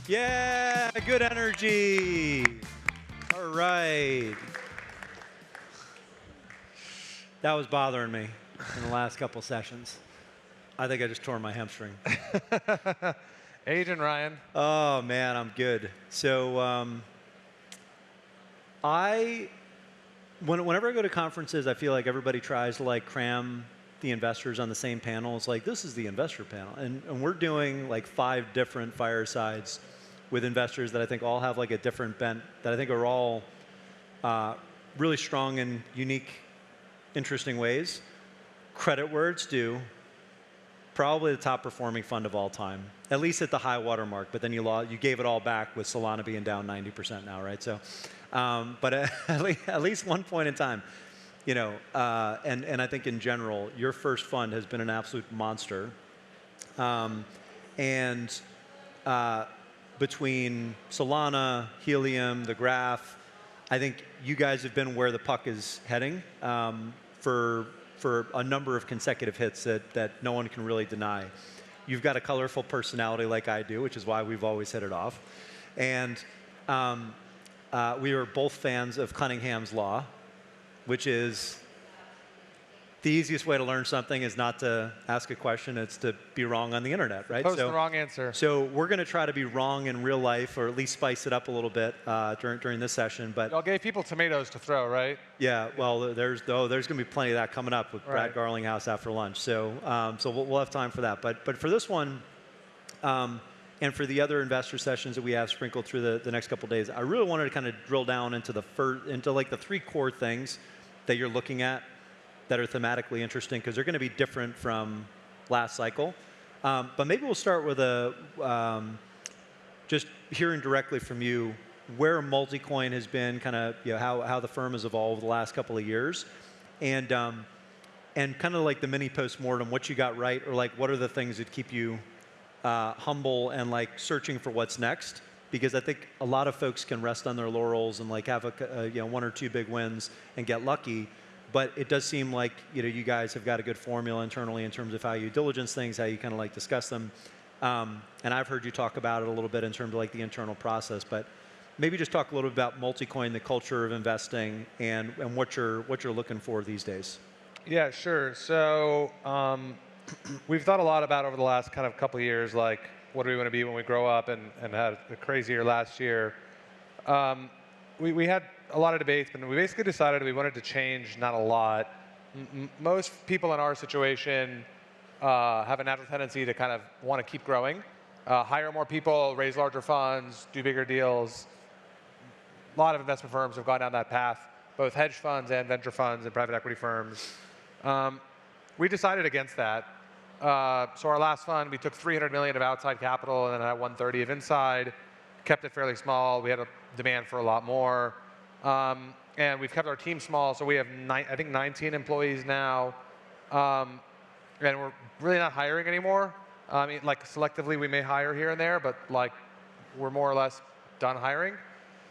Yeah, good energy. All right. That was bothering me in the last couple sessions. I think I just tore my hamstring. Agent Ryan. Oh, man, I'm good. So whenever I go to conferences, I feel like everybody tries to like cram the investors on the same panel. It's like, this is the investor panel. And we're doing like 5 different firesides with investors that I think all have like a different bent, that I think are all really strong in unique, interesting ways. Credit where it's due. Probably the top performing fund of all time, at least at the high water mark. But then you gave it all back with Solana being down 90% now, right? So, but at least one point in time, you know, and I think in general, your first fund has been an absolute monster. Between Solana, Helium, the Graph, I think you guys have been where the puck is heading for a number of consecutive hits that no one can really deny. You've got a colorful personality like I do, which is why we've always hit it off. And we are both fans of Cunningham's Law, which is the easiest way to learn something is not to ask a question, it's to be wrong on the internet, right? Post the wrong answer. So we're going to try to be wrong in real life, or at least spice it up a little bit during this session. But Y'all gave people tomatoes to throw, right? yeah, well, there's going to be plenty of that coming up with Brad Garlinghouse after lunch. So we'll have time for that. But for this one, and for the other investor sessions that we have sprinkled through the next couple of days, I really wanted to kind of drill down into like the 3 core things that you're looking at that are thematically interesting, because they're going to be different from last cycle. But maybe we'll start with just hearing directly from you where Multicoin has been, kind of how the firm has evolved the last couple of years, and kind of like the mini postmortem, what you got right, or like what are the things that keep you humble and like searching for what's next. Because I think a lot of folks can rest on their laurels and like have 1 or 2 big wins and get lucky. But it does seem like you guys have got a good formula internally in terms of how you diligence things, how you kind of like discuss them. And I've heard you talk about it a little bit in terms of like the internal process. But maybe just talk a little bit about Multicoin, the culture of investing, and what you're looking for these days. Yeah, sure. So we've thought a lot about over the last kind of couple of years, like what do we want to be when we grow up, and had a crazy year last year. We had a lot of debates, but we basically decided we wanted to change not a lot. Most people in our situation have a natural tendency to kind of want to keep growing, hire more people, raise larger funds, do bigger deals. A lot of investment firms have gone down that path, both hedge funds and venture funds and private equity firms. We decided against that. So our last fund, we took $300 million of outside capital and then had 130 of inside, kept it fairly small. We had a demand for a lot more. And we've kept our team small, so we have I think 19 employees now. And we're really not hiring anymore. I mean, like selectively we may hire here and there, but like we're more or less done hiring.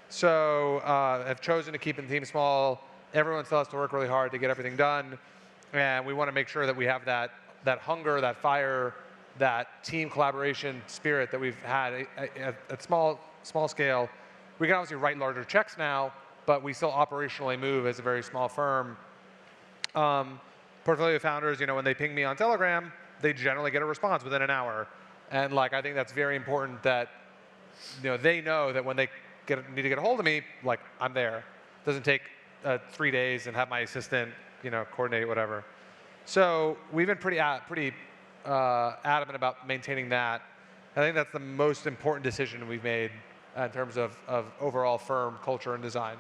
So have chosen to keep the team small. Everyone still has to work really hard to get everything done. And we want to make sure that we have that hunger, that fire, that team collaboration spirit that we've had at small scale. We can obviously write larger checks now, but we still operationally move as a very small firm. Portfolio founders, when they ping me on Telegram, they generally get a response within an hour. And like, I think that's very important that they know that when they need to get a hold of me, like I'm there. It doesn't take 3 days and have my assistant, coordinate whatever. So we've been pretty adamant about maintaining that. I think that's the most important decision we've made in terms of overall firm culture and design.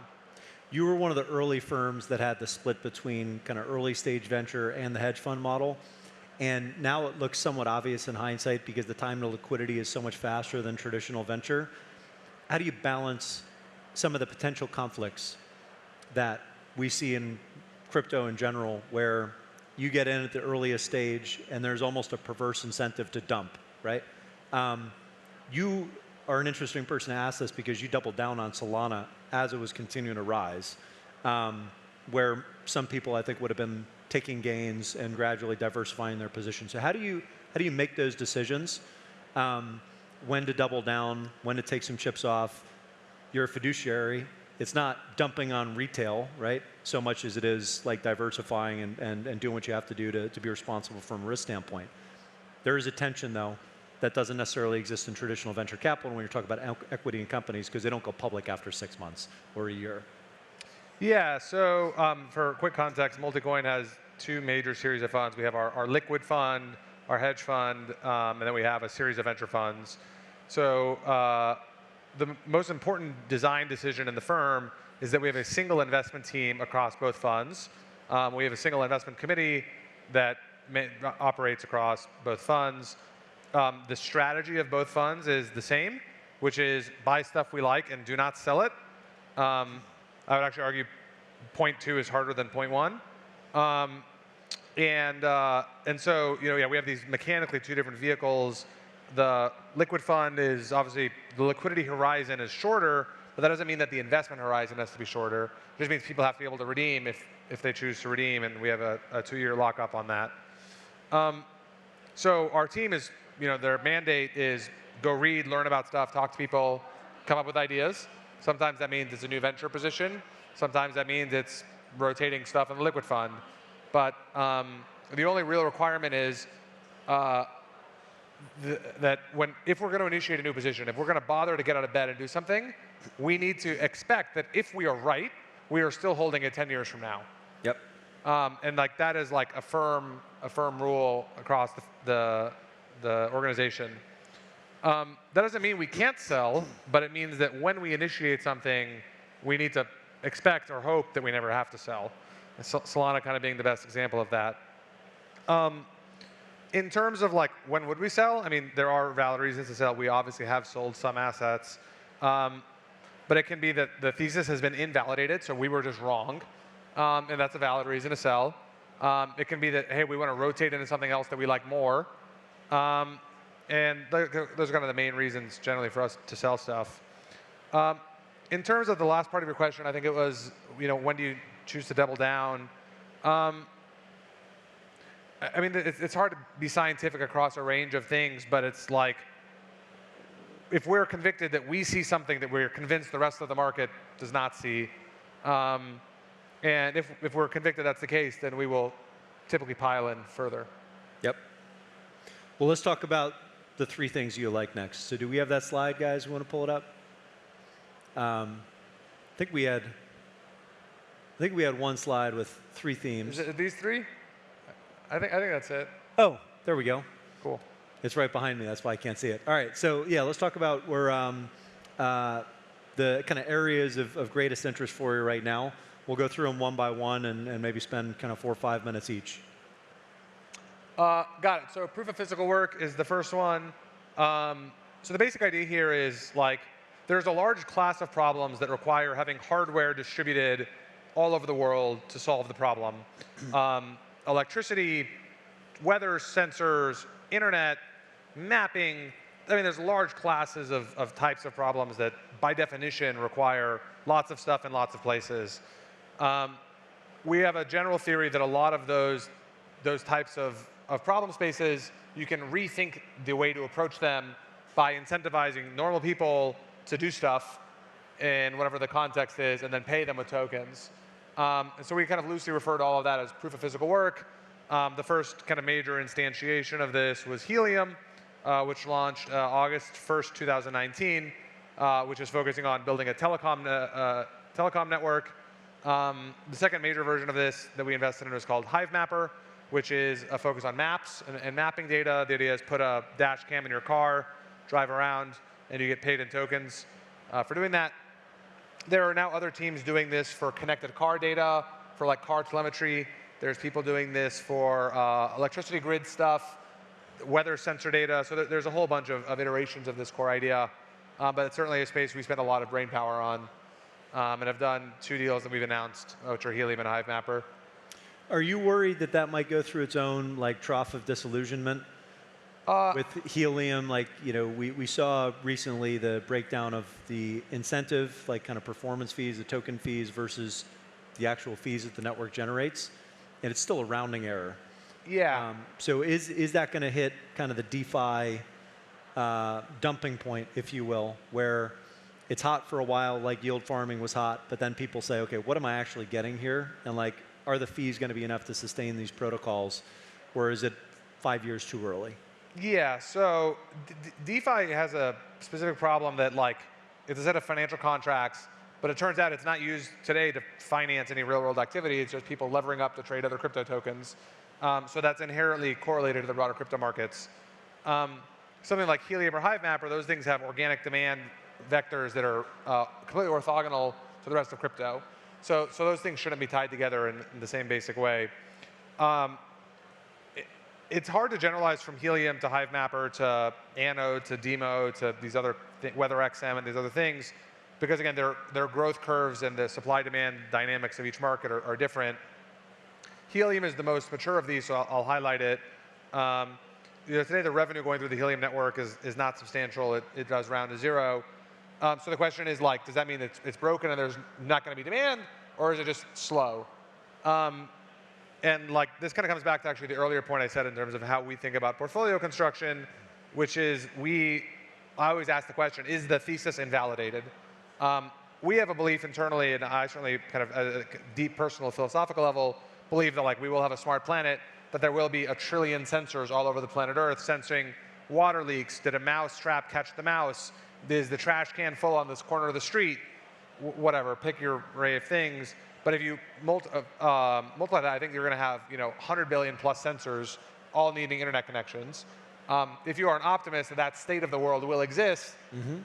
You were one of the early firms that had the split between kind of early stage venture and the hedge fund model. And now it looks somewhat obvious in hindsight because the time to liquidity is so much faster than traditional venture. How do you balance some of the potential conflicts that we see in crypto in general, where you get in at the earliest stage and there's almost a perverse incentive to dump, right? You are an interesting person to ask this because you doubled down on Solana as it was continuing to rise, where some people I think would have been taking gains and gradually diversifying their position. So how do you make those decisions? when to double down, when to take some chips off. You're a fiduciary. It's not dumping on retail, right? So much as it is like diversifying and doing what you have to do to be responsible from a risk standpoint. There is a tension, though, that doesn't necessarily exist in traditional venture capital when you're talking about equity in companies, because they don't go public after 6 months or a year. Yeah, so for quick context, Multicoin has two major series of funds. We have our liquid fund, our hedge fund, and then we have a series of venture funds. So the most important design decision in the firm is that we have a single investment team across both funds. We have a single investment committee that operates across both funds. The strategy of both funds is the same, which is buy stuff we like and do not sell it. I would actually argue point 2 is harder than point 1. And so, yeah, we have these mechanically two different vehicles. The liquid fund is obviously, the liquidity horizon is shorter, but that doesn't mean that the investment horizon has to be shorter. It just means people have to be able to redeem if they choose to redeem, and we have a 2-year lockup on that. So our team is, their mandate is go read, learn about stuff, talk to people, come up with ideas. Sometimes that means it's a new venture position. Sometimes that means it's rotating stuff in the liquid fund. But the only real requirement is that if we're going to initiate a new position, if we're going to bother to get out of bed and do something, we need to expect that if we are right, we are still holding it 10 years from now. Yep. And like that is like a firm rule across the organization. That doesn't mean we can't sell, but it means that when we initiate something, we need to expect or hope that we never have to sell. Solana kind of being the best example of that. In terms of like when would we sell, I mean, there are valid reasons to sell. We obviously have sold some assets. But it can be that the thesis has been invalidated, so we were just wrong. And that's a valid reason to sell. It can be that, hey, we want to rotate into something else that we like more. And those are kind of the main reasons generally for us to sell stuff. In terms of the last part of your question, I think it was, when do you choose to double down? I mean, it's hard to be scientific across a range of things, but it's like, if we're convicted that we see something that we're convinced the rest of the market does not see, and if we're convicted that's the case, then we will typically pile in further. Yep. Well, let's talk about the 3 things you like next. So do we have that slide, guys? We want to pull it up? I think we had one slide with 3 themes. Is it these 3? I think that's it. Oh, there we go. Cool. It's right behind me. That's why I can't see it. All right. So yeah, let's talk about where the kind of areas of greatest interest for you right now. We'll go through them one by one and maybe spend kind of 4 or 5 minutes each. Got it. So proof of physical work is the first one. So the basic idea here is like there's a large class of problems that require having hardware distributed all over the world to solve the problem. Electricity, weather sensors, internet, mapping. I mean, there's large classes of types of problems that by definition require lots of stuff in lots of places. We have a general theory that a lot of those types of problem spaces, you can rethink the way to approach them by incentivizing normal people to do stuff in whatever the context is and then pay them with tokens. And so we kind of loosely refer to all of that as proof of physical work. The first kind of major instantiation of this was Helium, which launched August 1st, 2019, which is focusing on building a telecom network. The second major version of this that we invested in was called Hive Mapper, which is a focus on maps and mapping data. The idea is put a dash cam in your car, drive around, and you get paid in tokens for doing that. There are now other teams doing this for connected car data, for like car telemetry. There's people doing this for electricity grid stuff, weather sensor data. So there's a whole bunch of iterations of this core idea. But it's certainly a space we spend a lot of brain power on. And have done 2 deals that we've announced, which are Helium and Hive Mapper. Are you worried that that might go through its own like trough of disillusionment? With Helium, like, we saw recently the breakdown of the incentive, like kind of performance fees, the token fees versus the actual fees that the network generates. And it's still a rounding error. Yeah. So is that going to hit kind of the DeFi dumping point, if you will, where it's hot for a while, like yield farming was hot, but then people say, okay, what am I actually getting here? And like, are the fees going to be enough to sustain these protocols, or is it 5 years too early? Yeah, so DeFi has a specific problem that like, it's a set of financial contracts, but it turns out it's not used today to finance any real world activity. It's just people levering up to trade other crypto tokens. So that's inherently correlated to the broader crypto markets. Something like Helium or Hive Mapper, those things have organic demand vectors that are completely orthogonal to the rest of crypto. So those things shouldn't be tied together in the same basic way. It's hard to generalize from Helium to Hive Mapper to Anode to Demo to these other WeatherXM and these other things, because again, their growth curves and the supply-demand dynamics of each market are different. Helium is the most mature of these, so I'll highlight it. Today, the revenue going through the Helium network is not substantial. It does round to zero. So the question is, like, does that mean it's broken and there's not going to be demand, or is it just slow? And like, this kind of comes back to actually the earlier point I said in terms of how we think about portfolio construction, which is I always ask the question, is the thesis invalidated? We have a belief internally, and I certainly kind of at a deep personal philosophical level believe that like we will have a smart planet, that there will be 1 trillion sensors all over the planet Earth sensing water leaks. Did a mouse trap catch the mouse? Is the trash can full on this corner of the street? Whatever, pick your array of things. But if you multiply that, I think you're going to have 100 billion plus sensors all needing internet connections. If you are an optimist that state of the world will exist,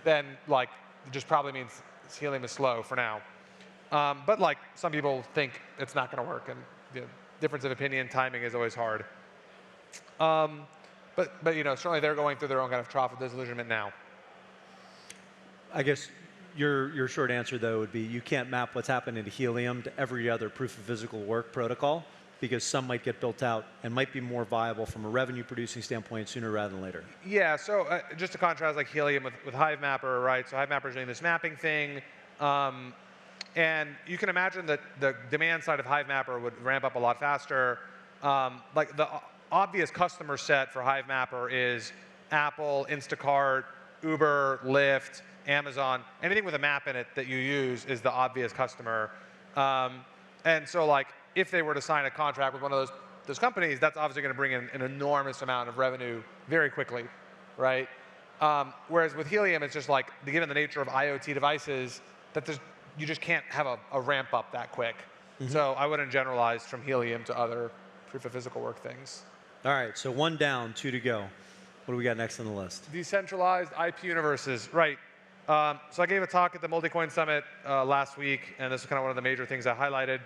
then like it just probably means Helium is slow for now. But like some people think it's not going to work, and difference of opinion, timing is always hard. But certainly they're going through their own kind of trough of disillusionment now. I guess your short answer, though, would be you can't map what's happened into Helium to every other proof of physical work protocol, because some might get built out and might be more viable from a revenue-producing standpoint sooner rather than later. Yeah, so just to contrast like Helium with Hive Mapper, right? So Hive Mapper is doing this mapping thing. And you can imagine that the demand side of Hive Mapper would ramp up a lot faster. Like the obvious customer set for Hive Mapper is Apple, Instacart, Uber, Lyft, Amazon. Anything with a map in it that you use is the obvious customer. And so like if they were to sign a contract with one of those companies, that's obviously going to bring in an enormous amount of revenue very quickly, right? Whereas with Helium, it's just like, given the nature of IoT devices, that you just can't have a ramp up that quick. So I wouldn't generalize from Helium to other proof of physical work things. All right, so 1 down, 2 to go. What do we got next on the list? Decentralized IP universes, right. So I gave a talk at the Multicoin Summit last week, and this is kind of one of the major things I highlighted.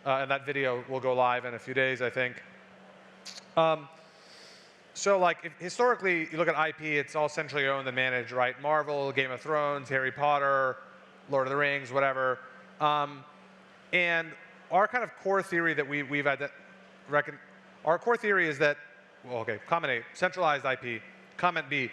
And that video will go live in a few days, I think. So like, historically, you look at IP, it's all centrally owned and managed, right? Marvel, Game of Thrones, Harry Potter, Lord of the Rings, whatever. And our kind of core theory that our core theory is that, well, okay, comment A, centralized IP. Comment B,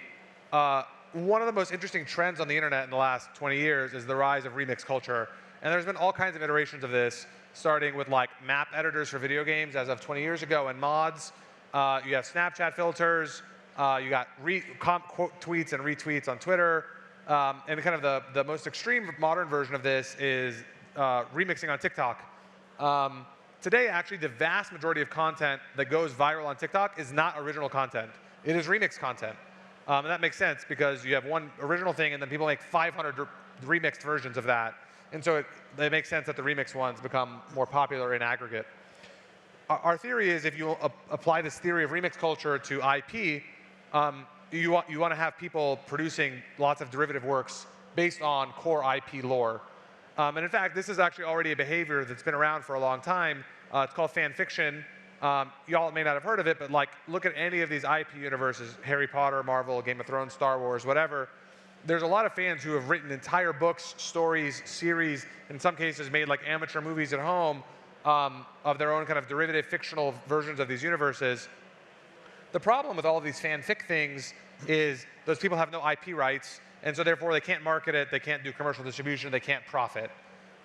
one of the most interesting trends on the internet in the last 20 years is the rise of remix culture. And there's been all kinds of iterations of this, starting with like map editors for video games as of 20 years ago and mods. You have Snapchat filters. You got quote tweets and retweets on Twitter. And kind of the most extreme modern version of this is remixing on TikTok. Today, actually, the vast majority of content that goes viral on TikTok is not original content. It is remix content. And that makes sense because you have one original thing and then people make 500 remixed versions of that. And so it makes sense that the remix ones become more popular in aggregate. Our theory is if you apply this theory of remix culture to IP, you want to have people producing lots of derivative works based on core IP lore. And in fact, this is actually already a behavior that's been around for a long time. It's called fan fiction. Y'all may not have heard of it, but like, look at any of these IP universes, Harry Potter, Marvel, Game of Thrones, Star Wars, whatever. There's a lot of fans who have written entire books, stories, series, in some cases made like amateur movies at home of their own kind of derivative fictional versions of these universes. The problem with all of these fanfic things is those people have no IP rights, and so therefore they can't market it, they can't do commercial distribution, they can't profit.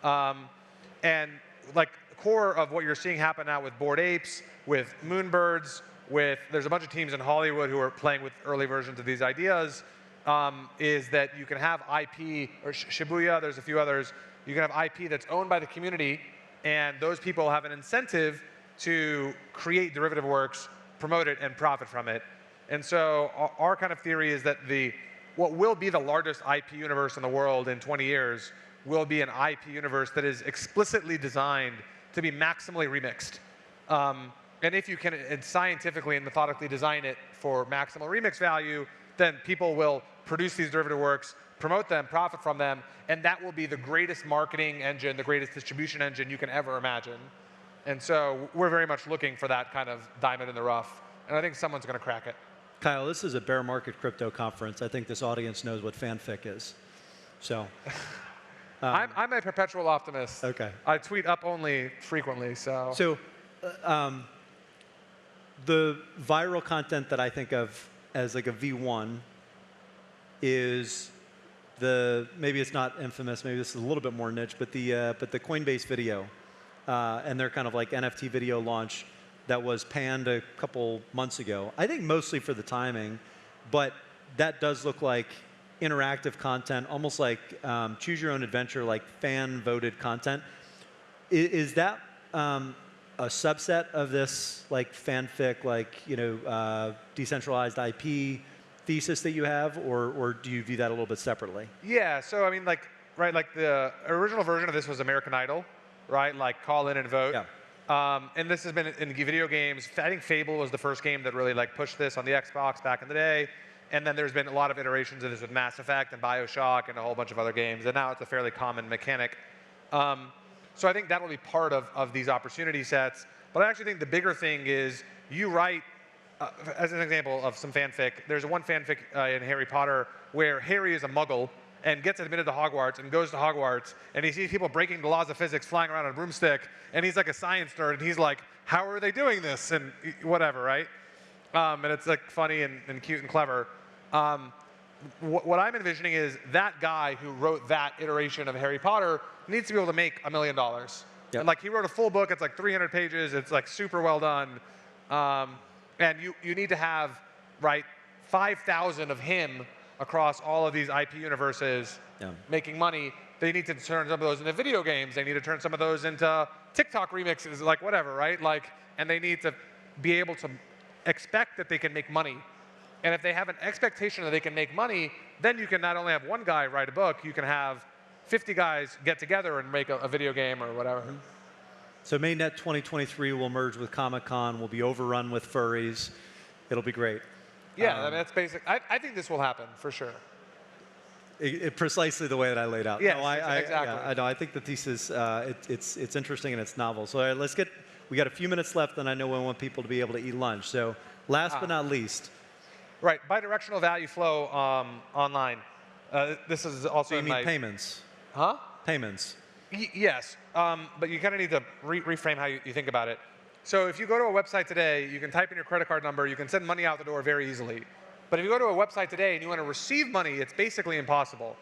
And like core of what you're seeing happen now with Bored Apes, with Moonbirds, there's a bunch of teams in Hollywood who are playing with early versions of these ideas. is that you can have IP, or Shibuya, there's a few others, you can have IP that's owned by the community, and those people have an incentive to create derivative works, promote it, and profit from it. And so our kind of theory is that what will be the largest IP universe in the world in 20 years will be an IP universe that is explicitly designed to be maximally remixed. And if you can scientifically and methodically design it for maximal remix value, then people will produce these derivative works, promote them, profit from them, and that will be the greatest marketing engine, the greatest distribution engine you can ever imagine. And so we're very much looking for that kind of diamond in the rough, and I think someone's going to crack it. Kyle, this is a bear market crypto conference. I think this audience knows what fanfic is. So, I'm a perpetual optimist. Okay. I tweet up only frequently, so. So, the viral content that I think of as like a V1 is maybe it's not infamous, maybe this is a little bit more niche, but the Coinbase video and their kind of like NFT video launch that was panned a couple months ago. I think mostly for the timing, but that does look like interactive content, almost like choose your own adventure, like fan voted content. Is that a subset of this like fanfic, like decentralized IP thesis that you have, or do you view that a little bit separately? Yeah, so I mean, like the original version of this was American Idol, right? Like call in and vote. Yeah. And this has been in video games. I think Fable was the first game that really like pushed this on the Xbox back in the day. And then there's been a lot of iterations of this with Mass Effect and BioShock and a whole bunch of other games. And now it's a fairly common mechanic. So I think that will be part of these opportunity sets. But I actually think the bigger thing is you write, as an example of some fanfic, there's one fanfic in Harry Potter where Harry is a muggle and gets admitted to Hogwarts and goes to Hogwarts and he sees people breaking the laws of physics flying around on a broomstick and he's like a science nerd and he's like, how are they doing this? And whatever, right? And it's like funny and cute and clever. What I'm envisioning is that guy who wrote that iteration of Harry Potter needs to be able to make $1 million. Yep. And like he wrote a full book, it's like 300 pages, it's like super well done. And you need to have, right, 5,000 of him across all of these IP universes making money. They need to turn some of those into video games. They need to turn some of those into TikTok remixes, like whatever, right? Like, and they need to be able to expect that they can make money. And if they have an expectation that they can make money, then you can not only have one guy write a book, you can have 50 guys get together and make a video game or whatever. Mm-hmm. So Mainnet 2023 will merge with Comic-Con. We'll be overrun with furries. It'll be great. Yeah, I mean, that's basic. I think this will happen for sure. Precisely the way that I laid out. Yes, no, exactly. Yeah, I know. I think the thesis, it's interesting and it's novel. So we got a few minutes left, and I know we want people to be able to eat lunch. So last but not least. Right, bi-directional value flow online. This is also. So you mean payments? Huh? Payments. Yes, but you kind of need to reframe how you think about it. So if you go to a website today, you can type in your credit card number, you can send money out the door very easily. But if you go to a website today and you want to receive money, it's basically impossible.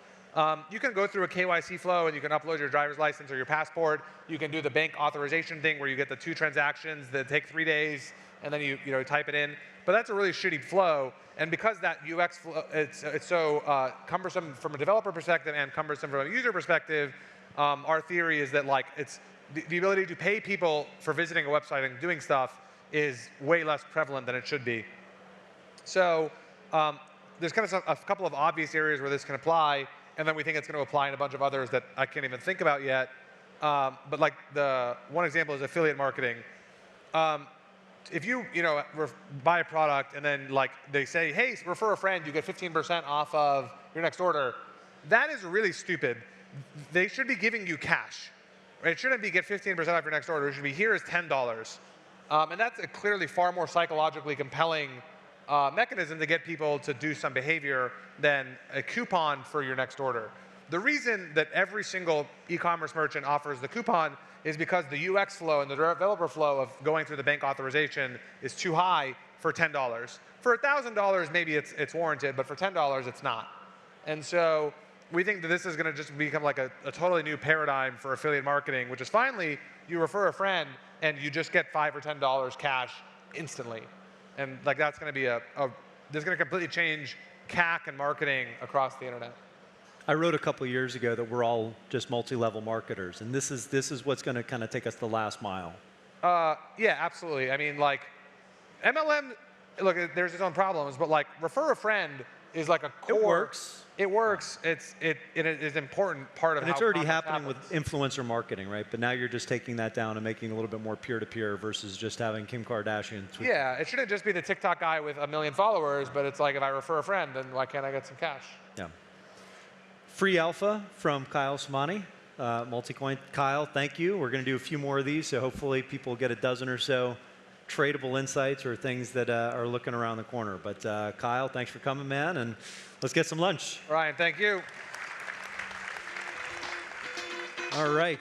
You can go through a KYC flow and you can upload your driver's license or your passport. You can do the bank authorization thing where you get the 2 transactions that take 3 days and then you type it in. But that's a really shitty flow. And because that UX flow, it's so cumbersome from a developer perspective and cumbersome from a user perspective, our theory is that like it's the ability to pay people for visiting a website and doing stuff is way less prevalent than it should be. So there's kind of a couple of obvious areas where this can apply, and then we think it's going to apply in a bunch of others that I can't even think about yet. But like the one example is affiliate marketing. If you buy a product and then like they say, hey, refer a friend, you get 15% off of your next order, that is really stupid. They should be giving you cash. It shouldn't be get 15% off your next order. It should be here is $10. And that's a clearly far more psychologically compelling mechanism to get people to do some behavior than a coupon for your next order. The reason that every single e-commerce merchant offers the coupon is because the UX flow and the developer flow of going through the bank authorization is too high for $10. For $1,000, maybe it's warranted, but for $10, it's not. And so we think that this is going to just become like a totally new paradigm for affiliate marketing, which is finally you refer a friend and you just get $5 or $10 cash instantly. And like that's going to be this is going to completely change CAC and marketing across the internet. I wrote a couple of years ago that we're all just multi-level marketers, and this is what's going to kind of take us the last mile. Yeah, absolutely. I mean, like, MLM, look, there's its own problems, but like, refer a friend is like a core. It works. It works. It is an important part of And how it's already commerce happening happens. with influencer marketing, right? But now you're just taking that down and making it a little bit more peer-to-peer versus just having Kim Kardashian tweet. Yeah, it shouldn't just be the TikTok guy with 1 million followers, but it's like, if I refer a friend, then why can't I get some cash? Yeah. Free alpha from Kyle Samani, Multicoin. Kyle, thank you. We're going to do a few more of these, so hopefully people get a dozen or so tradable insights or things that are looking around the corner. But Kyle, thanks for coming, man, and let's get some lunch. Ryan, thank you. All right.